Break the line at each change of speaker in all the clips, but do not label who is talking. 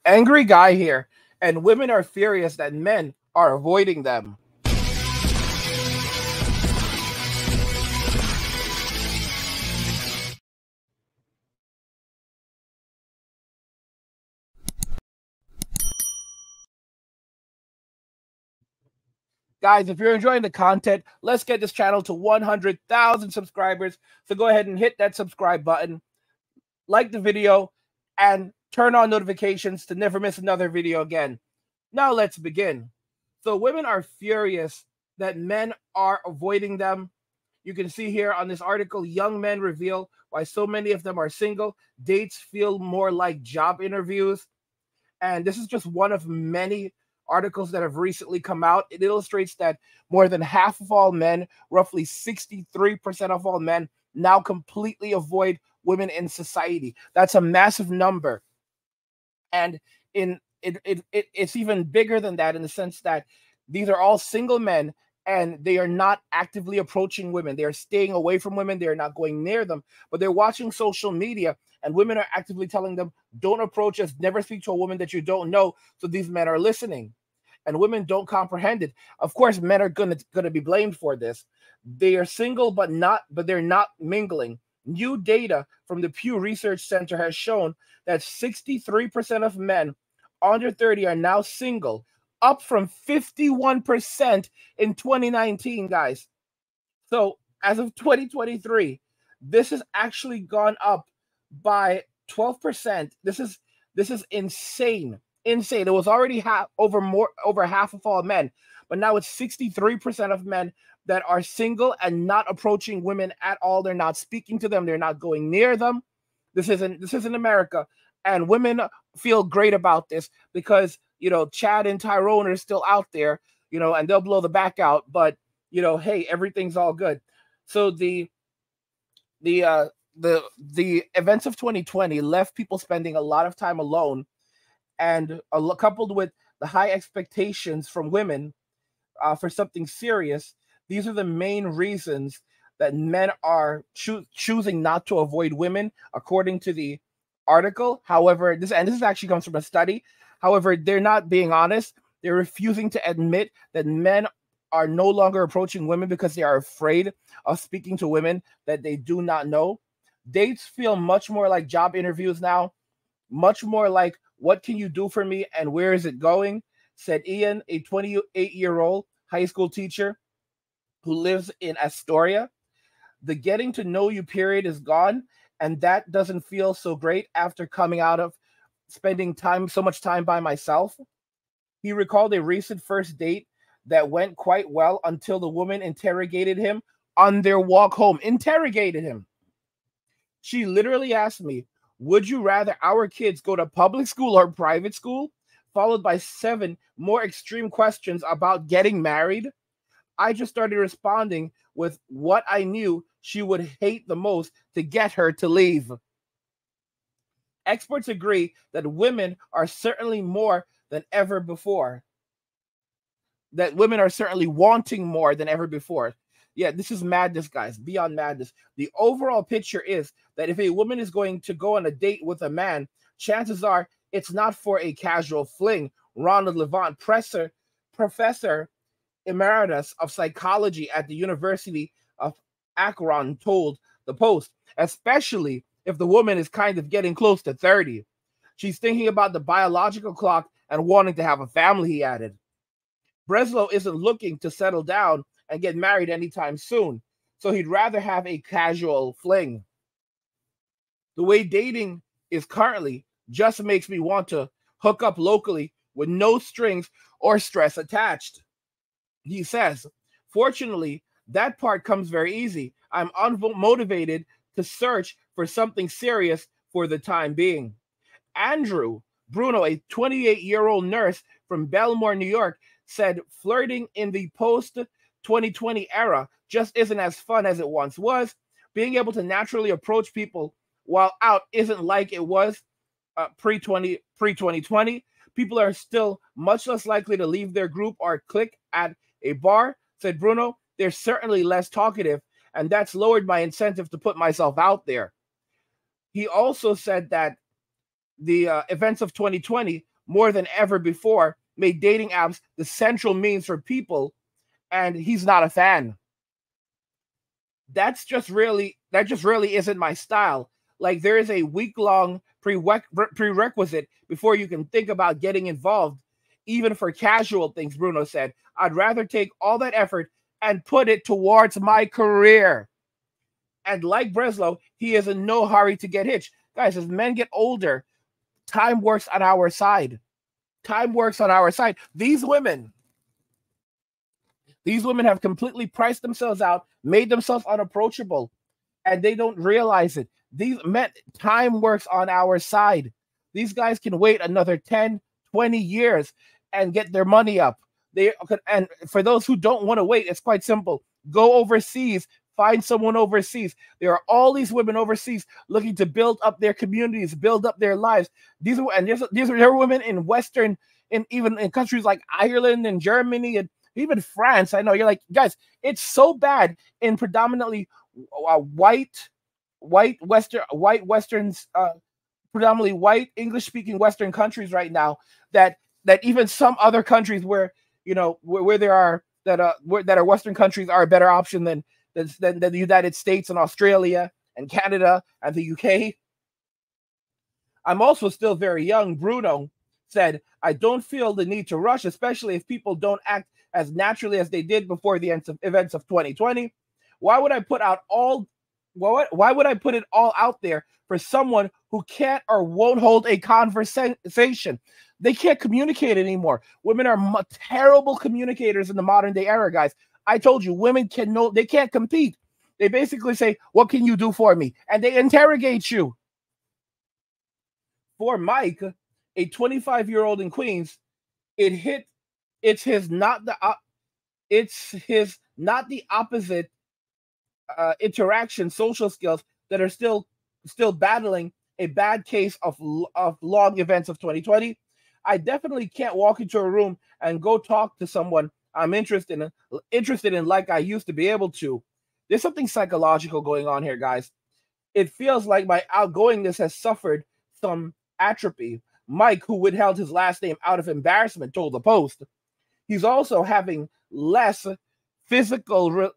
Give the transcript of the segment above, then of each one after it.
Angry guy here, and women are furious that men are avoiding them. Guys, if you're enjoying the content, let's get this channel to 100,000 subscribers. So go ahead and hit that subscribe button, like the video, and turn on notifications to never miss another video again. Now let's begin. So women are furious that men are avoiding them. You can see here on this article, young men reveal why so many of them are single. Dates feel more like job interviews. And this is just one of many articles that have recently come out. It illustrates that more than half of all men, roughly 63% of all men, now completely avoid women in society. That's a massive number. And it's even bigger than that in the sense that these are all single men and they are not actively approaching women. They are staying away from women. They are not going near them, but they're watching social media and women are actively telling them, don't approach us, never speak to a woman that you don't know. So these men are listening and women don't comprehend it. Of course, men are going to be blamed for this. They are single, but they're not mingling. New data from the Pew Research Center has shown that 63% of men under 30 are now single, up from 51% in 2019, guys. So as of 2023, this has actually gone up by 12%. This is insane. Insane. It was already over half of all men, but now it's 63% of men that are single and not approaching women at all. They're not speaking to them. They're not going near them. This isn't America. And women feel great about this because, you know, Chad and Tyrone are still out there, you know, and they'll blow the back out. But, you know, hey, everything's all good. So the events of 2020 left people spending a lot of time alone, and coupled with the high expectations from women for something serious. These are the main reasons that men are choosing not to avoid women, according to the article. However, this actually comes from a study. However, they're not being honest. They're refusing to admit that men are no longer approaching women because they are afraid of speaking to women that they do not know. Dates feel much more like job interviews now, much more like, what can you do for me and where is it going? Said Ian, a 28-year-old high school teacher who lives in Astoria. The getting to know you period is gone, and that doesn't feel so great after coming out of spending so much time by myself. He recalled a recent first date that went quite well until the woman interrogated him on their walk home. Interrogated him. She literally asked me, would you rather our kids go to public school or private school? Followed by 7 more extreme questions about getting married. I just started responding with what I knew she would hate the most to get her to leave. Experts agree that women are certainly more than ever before. That women are certainly wanting more than ever before. Yeah, this is madness, guys, beyond madness. The overall picture is that if a woman is going to go on a date with a man, chances are it's not for a casual fling. Ronald Levant, professor emeritus of psychology at the University of Akron, told the Post, especially if the woman is kind of getting close to 30. She's thinking about the biological clock and wanting to have a family, he added. Breslow isn't looking to settle down and get married anytime soon, so he'd rather have a casual fling. The way dating is currently just makes me want to hook up locally with no strings or stress attached. He says, fortunately, that part comes very easy. I'm unmotivated to search for something serious for the time being. Andrew Bruno, a 28-year-old nurse from Belmore, New York, said flirting in the post-2020 era just isn't as fun as it once was. Being able to naturally approach people while out isn't like it was pre-2020. People are still much less likely to leave their group or clique at a bar, said Bruno. They're certainly less talkative, and that's lowered my incentive to put myself out there. He also said that the events of 2020 more than ever before made dating apps the central means for people, and he's not a fan. That just really isn't my style. Like, there is a week-long prerequisite before you can think about getting involved, even for casual things, Bruno said. I'd rather take all that effort and put it towards my career. And like Breslow, he is in no hurry to get hitched. Guys, as men get older, time works on our side. Time works on our side. These women have completely priced themselves out, made themselves unapproachable, and they don't realize it. These men, time works on our side. These guys can wait another 10, 20 years and get their money up. And for those who don't want to wait, it's quite simple. Go overseas, find someone overseas. There are all these women overseas looking to build up their communities, build up their lives. There are women in even in countries like Ireland and Germany and even France. I know you're like, guys, it's so bad in predominantly white Westerns, predominantly white English-speaking Western countries right now, that even some other countries where there are that are Western countries are a better option than the United States and Australia and Canada and the UK. I'm also still very young, Bruno said. I don't feel the need to rush, especially if people don't act as naturally as they did before the events of 2020. Why would I put it all out there for someone who can't or won't hold a conversation? They can't communicate anymore. Women are terrible communicators in the modern day era, guys. I told you, women they can't compete. They basically say, "What can you do for me?" And they interrogate you. For Mike, a 25-year-old in Queens, it's his not the opposite interaction, social skills that are still battling a bad case of long events of 2020. I definitely can't walk into a room and go talk to someone I'm interested in like I used to be able to. There's something psychological going on here, guys. It feels like my outgoingness has suffered some atrophy. Mike, who withheld his last name out of embarrassment, told the Post. He's also having less physical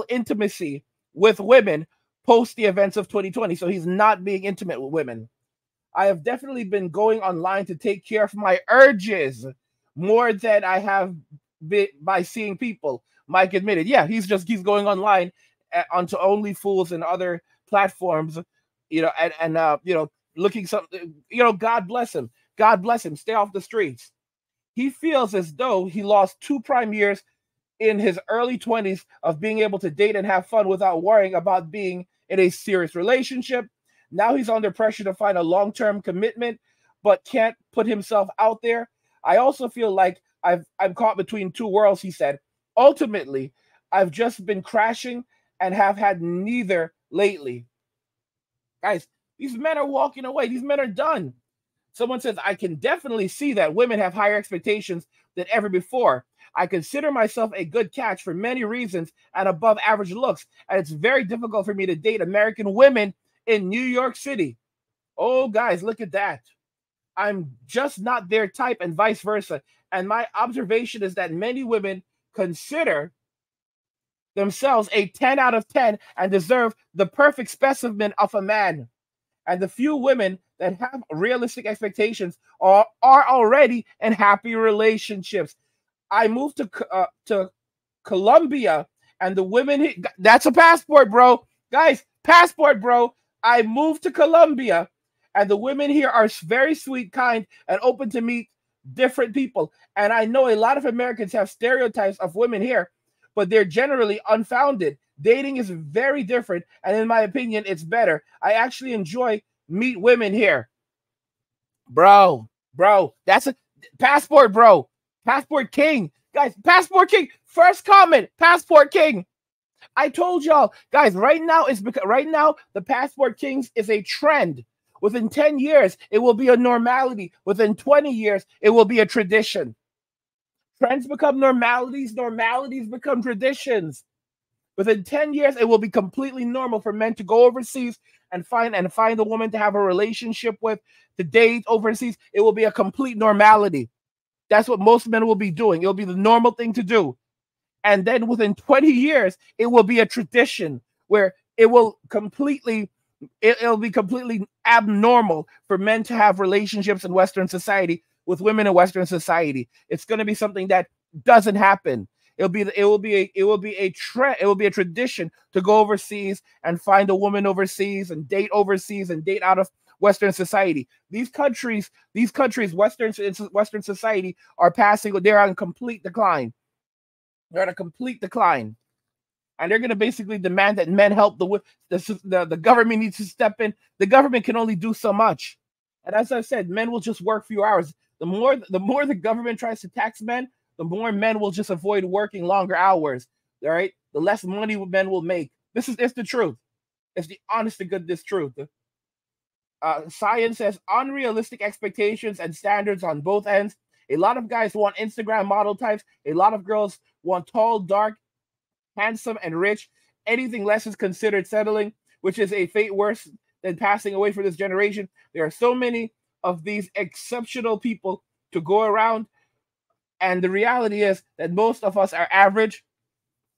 intimacy with women post the events of 2020. So he's not being intimate with women. I have definitely been going online to take care of my urges more than I have been by seeing people, Mike admitted. Yeah, he's going online onto OnlyFools and other platforms, looking something, God bless him. God bless him. Stay off the streets. He feels as though he lost 2 prime years in his early 20s of being able to date and have fun without worrying about being in a serious relationship. Now he's under pressure to find a long-term commitment, but can't put himself out there. I also feel like I'm caught between two worlds, he said. Ultimately, I've just been crashing and have had neither lately. Guys, these men are walking away. These men are done. Someone says, I can definitely see that women have higher expectations than ever before. I consider myself a good catch for many reasons and above average looks, and it's very difficult for me to date American women in New York City. Oh, guys, look at that. I'm just not their type and vice versa. And my observation is that many women consider themselves a 10 out of 10 and deserve the perfect specimen of a man. And the few women that have realistic expectations are already in happy relationships. I moved to Colombia, and the women, that's a passport, bro. Guys, passport, bro. I moved to Colombia, and the women here are very sweet, kind, and open to meet different people. And I know a lot of Americans have stereotypes of women here, but they're generally unfounded. Dating is very different, and in my opinion, it's better. I actually enjoy meet women here. Bro, that's a passport, bro. Passport king. Guys, passport king. First comment, passport king. I told y'all, guys, right now the passport kings is a trend. Within 10 years, it will be a normality. Within 20 years, it will be a tradition. Trends become normalities. Normalities become traditions. Within 10 years, it will be completely normal for men to go overseas and find a woman to have a relationship with, to date overseas, it will be a complete normality. That's what most men will be doing. It'll be the normal thing to do. And then within 20 years, it will be a tradition where it'll be completely abnormal for men to have relationships in Western society with women in Western society. It's going to be something that doesn't happen. It will be a tradition to go overseas and find a woman overseas and date out of Western society. These countries, Western society are passing. They're on complete decline. They're in a complete decline, and they're going to basically demand that men help the government needs to step in. The government can only do so much, and as I said, men will just work few hours. The more the government tries to tax men, the more men will just avoid working longer hours. All right, the less money men will make. It's the truth. It's the honest to goodness truth. Science says unrealistic expectations and standards on both ends. A lot of guys want Instagram model types. A lot of girls want tall, dark, handsome, and rich. Anything less is considered settling, which is a fate worse than passing away for this generation. There are so many of these exceptional people to go around, and the reality is that most of us are average.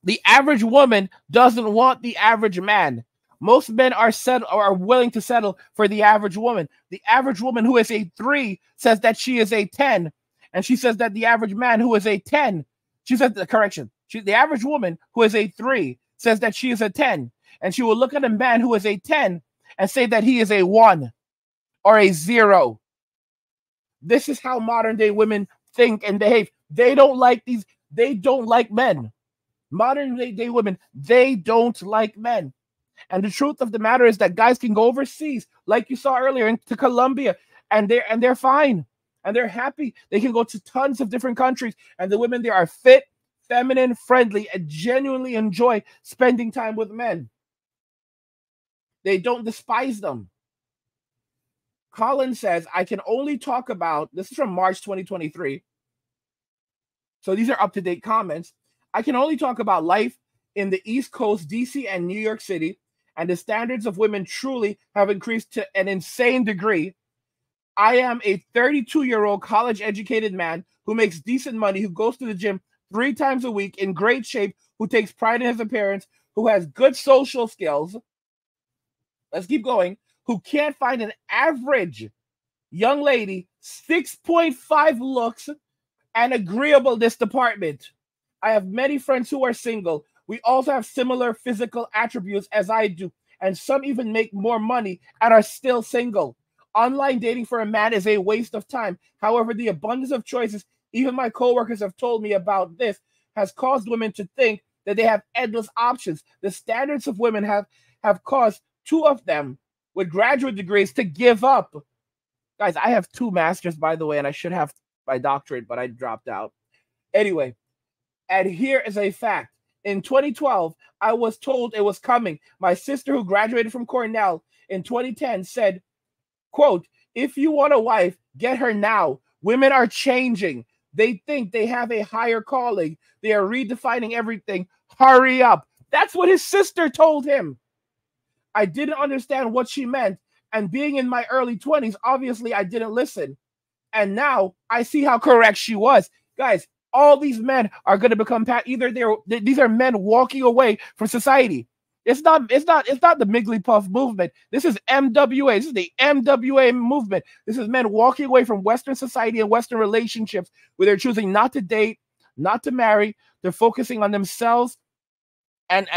The average woman doesn't want the average man. Most men are willing to settle for the average woman. The average woman who is a 3 says that she is a 10. And she says that the average man who is a 10, she said the correction. The average woman who is a 3 says that she is a 10. And she will look at a man who is a 10 and say that he is a 1 or a 0. This is how modern day women think and behave. They don't like men. Modern day women, they don't like men. And the truth of the matter is that guys can go overseas, like you saw earlier, into Colombia, and they're fine. And they're happy. They can go to tons of different countries, and the women there are fit, feminine, friendly, and genuinely enjoy spending time with men. They don't despise them. Colin says, I can only talk about, this is from March 2023. So these are up-to-date comments. I can only talk about life in the East Coast, DC, and New York City, and the standards of women truly have increased to an insane degree. I am a 32-year-old college-educated man who makes decent money, who goes to the gym 3 times a week, in great shape, who takes pride in his appearance, who has good social skills. Let's keep going. Who can't find an average young lady 6.5 looks and agreeable this department. I have many friends who are single. We also have similar physical attributes as I do, and some even make more money and are still single. Online dating for a man is a waste of time. However, the abundance of choices, even my coworkers have told me about this, has caused women to think that they have endless options. The standards of women have caused 2 of them with graduate degrees to give up. Guys, I have 2 masters, by the way, and I should have my doctorate, but I dropped out. Anyway, and here is a fact. In 2012, I was told it was coming. My sister, who graduated from Cornell in 2010, said, quote, if you want a wife, get her now. Women are changing. They think they have a higher calling. They are redefining everything. Hurry up. That's what his sister told him. I didn't understand what she meant. And being in my early 20s, obviously I didn't listen. And now I see how correct she was. Guys, all these men are going to become these are men walking away from society. It's not the Migglypuff movement. This is MWA. This is the MWA movement. This is men walking away from Western society and Western relationships, where they're choosing not to date, not to marry. They're focusing on themselves, and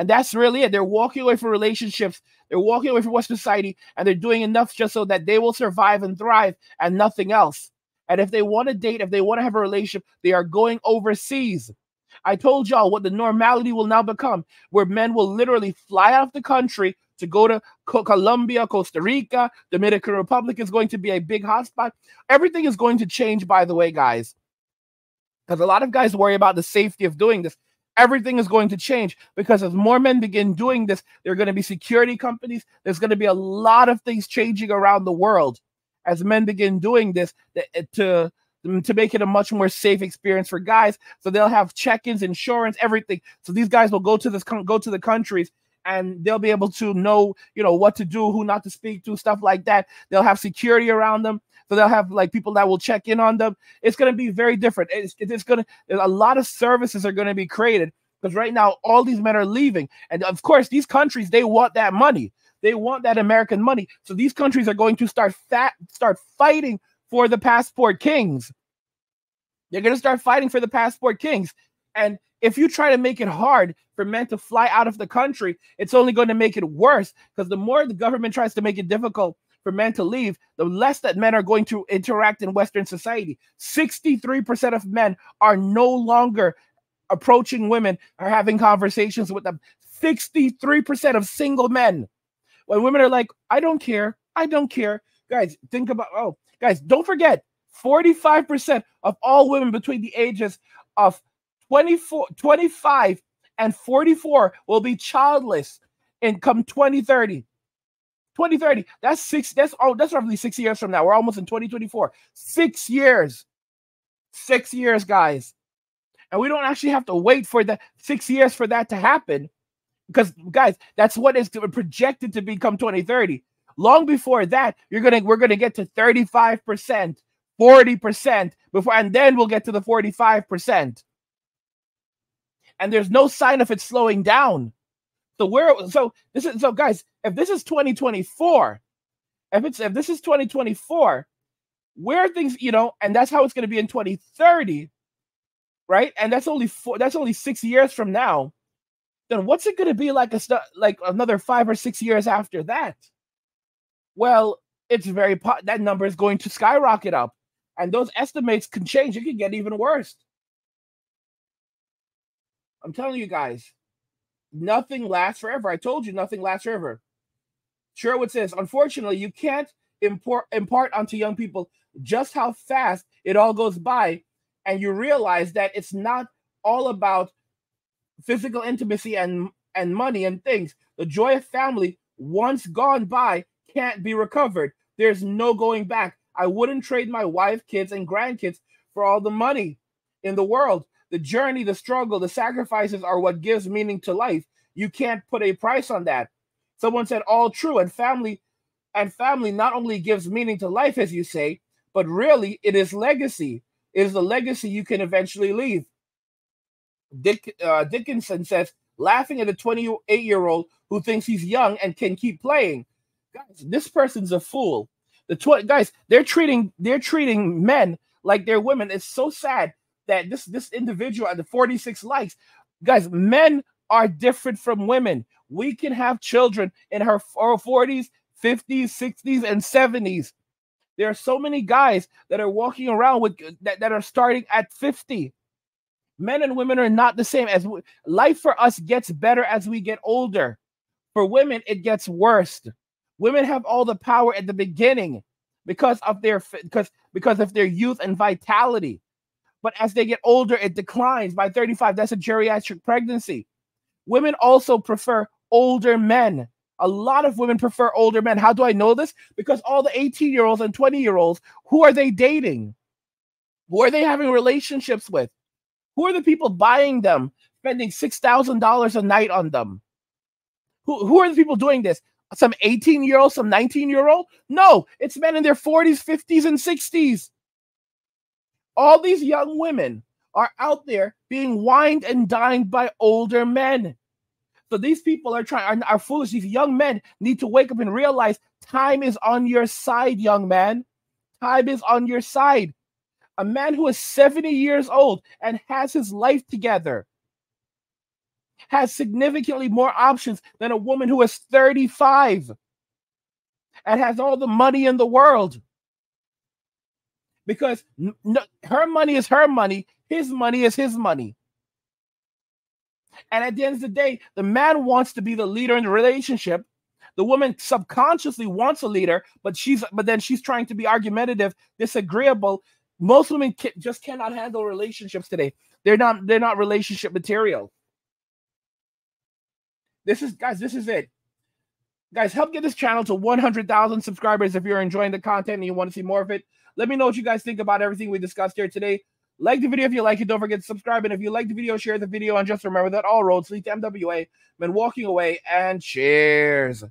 that's really it. They're walking away from relationships. They're walking away from Western society, and they're doing enough just so that they will survive and thrive, and nothing else. And if they want to date, if they want to have a relationship, they are going overseas. I told y'all what the normality will now become, where men will literally fly out of the country to go to Colombia, Costa Rica. Dominican Republic is going to be a big hotspot. Everything is going to change, by the way, guys, because a lot of guys worry about the safety of doing this. Everything is going to change, because as more men begin doing this, there are going to be security companies. There's going to be a lot of things changing around the world as men begin doing this to make it a much more safe experience for guys. So they'll have check-ins, insurance, everything. So these guys will go to the countries and they'll be able to know, what to do, who not to speak to, stuff like that. They'll have security around them. So they'll have like people that will check in on them. It's going to be very different. A lot of services are going to be created, because right now all these men are leaving. And of course, these countries, they want that money. They want that American money. So these countries are going to start fighting for the passport kings. They're going to start fighting for the passport kings. And if you try to make it hard for men to fly out of the country, it's only going to make it worse, because the more the government tries to make it difficult for men to leave, the less that men are going to interact in Western society. 63% of men are no longer approaching women or having conversations with them. 63% of single men. When women are like, I don't care. I don't care. Guys, think about, guys, don't forget, 45% of all women between the ages of 25 and 44 will be childless in come 2030. 2030. That's roughly 6 years from now. We're almost in 2024. 6 years. 6 years, guys. And we don't actually have to wait for the 6 years for that to happen. Because, guys, that's what is projected to become 2030. Long before that, we're gonna get to 35%, 40% before, and then we'll get to the 45%. And there's no sign of it slowing down. So guys, if this is 2024, if this is 2024, where things, and that's how it's going to be in 2030, right? And that's only 6 years from now. Then what's it going to be like another 5 or 6 years after that? Well, it's that number is going to skyrocket up, and those estimates can change. It can get even worse. I'm telling you guys, nothing lasts forever. I told you nothing lasts forever. Sherwood says, unfortunately, you can't impart onto young people just how fast it all goes by, and you realize that it's not all about physical intimacy and money and things. The joy of family, once gone by, can't be recovered. There's no going back. I wouldn't trade my wife, kids, and grandkids for all the money in the world. The journey, the struggle, the sacrifices are what gives meaning to life. You can't put a price on that. Someone said, all true. And family not only gives meaning to life, as you say, but really it is legacy. It is the legacy you can eventually leave. Dickinson says, laughing at a 28-year-old who thinks he's young and can keep playing. Guys, this person's a fool. Guys, they're treating men like they're women. It's so sad that this individual at the 46 likes. Guys, men are different from women. We can have children in our 40s, 50s, 60s, and 70s. There are so many guys that are walking around with that are starting at 50. Men and women are not the same. Life for us gets better as we get older. For women, it gets worse. Women have all the power at the beginning because of their youth and vitality. But as they get older, it declines. By 35, that's a geriatric pregnancy. Women also prefer older men. A lot of women prefer older men. How do I know this? Because all the 18-year-olds and 20-year-olds, who are they dating? Who are they having relationships with? Who are the people buying them, spending $6,000 a night on them? Who are the people doing this? Some 18-year-old, some 19-year-old? No, it's men in their 40s, 50s, and 60s. All these young women are out there being wined and dined by older men. So these people are foolish. These young men need to wake up and realize time is on your side, young man. Time is on your side. A man who is 70 years old and has his life together has significantly more options than a woman who is 35 and has all the money in the world. Because her money is her money, his money is his money. And at the end of the day, the man wants to be the leader in the relationship. The woman subconsciously wants a leader, but then she's trying to be argumentative, disagreeable. Most women just cannot handle relationships today. They're not relationship material. This is it. Guys, help get this channel to 100,000 subscribers if you're enjoying the content and you want to see more of it. Let me know what you guys think about everything we discussed here today. Like the video if you like it. Don't forget to subscribe. And if you like the video, share the video. And just remember that all roads lead to MWA. Been walking away, and cheers.